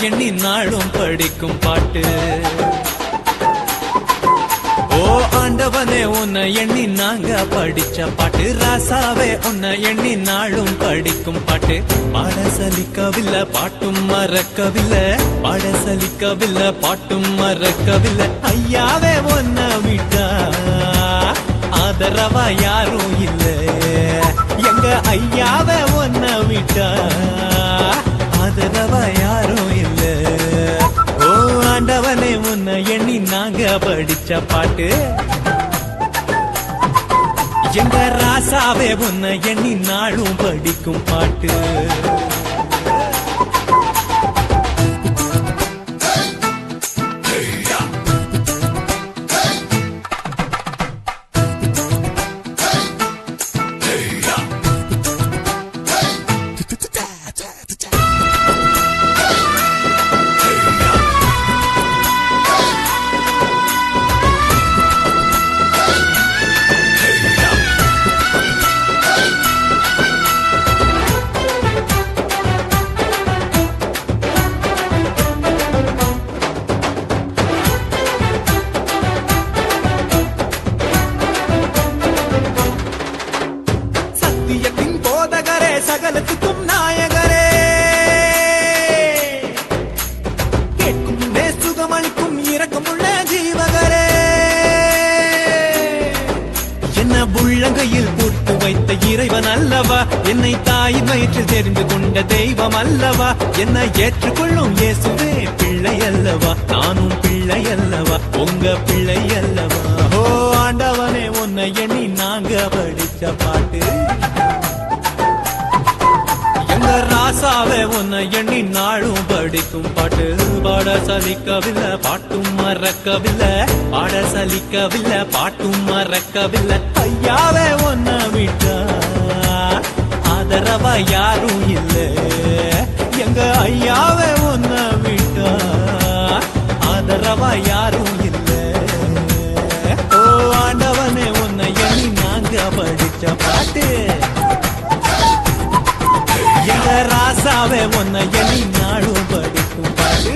எண்ணி நாளும் படிக்கும் பாட்டு. ஓ ஆண்டவனே உன்னை எண்ணி நாங்க படிச்ச பாட்டு. ராசாவே உன்னை எண்ணி நாளும் படிக்கும் பாட்டு. பாட சலிக்கவில்லை பாட்டும் மறக்கவில்லை, பாட சலிக்கவில்லை பாட்டும் மறக்கவில்லை. ஐயாவே உன்னை விட்டா ஆதரவா யாரும் இல்ல, எங்க ஐயாவே உன்னை விட்டா ஆதரவா யாரும் இல்ல. ஓ ஆண்டவனே உன்னை எண்ணி நாங்க படிச்ச பாட்டு. எங்க ராசாவே உன்னை எண்ணி நாளும் படிக்கும் பாட்டு. சகலத்துக்கும் நாயகரே, கேட்கும் சுகமளிக்கும் இரக்கமுள்ள ஜீவகரே. என்ன உள்ளங்கையில் போட்டு வைத்த இறைவன் அல்லவா, என்னை தாயின் வயிற்றில் தெரிந்து கொண்ட தெய்வம் அல்லவா. என்னை ஏற்றுக்கொள்ளும் இயேசுவே பிள்ளை அல்லவா, நானும் பிள்ளை அல்லவா, உங்க பிள்ளை அல்லவா. ஓ ஆண்டவனே உன்னை எண்ணி நாங்க படிச்ச பாட்டு. ராசாவே உன்னை எண்ணி நாளும் படிக்கும் பாட்டு. பாட சலிக்கவில்லை பாட்டும் மறக்கவில்லை, பாட சலிக்கவில்லை பாட்டும் மறக்கவில்லை. ஐயாவே உன்னை விட்டா ஆதரவா யாரும் இல்ல, எங்க ஐயாவே உன்னை விட்டா ஆதரவா யாரும் இல்ல. ஓ ஆண்டவனே உன்னை எண்ணி நாங்க படிச்ச பாட்டு. ராசாவே உன்னை எண்ணி நாளும் படிக்கும் பாட்டு.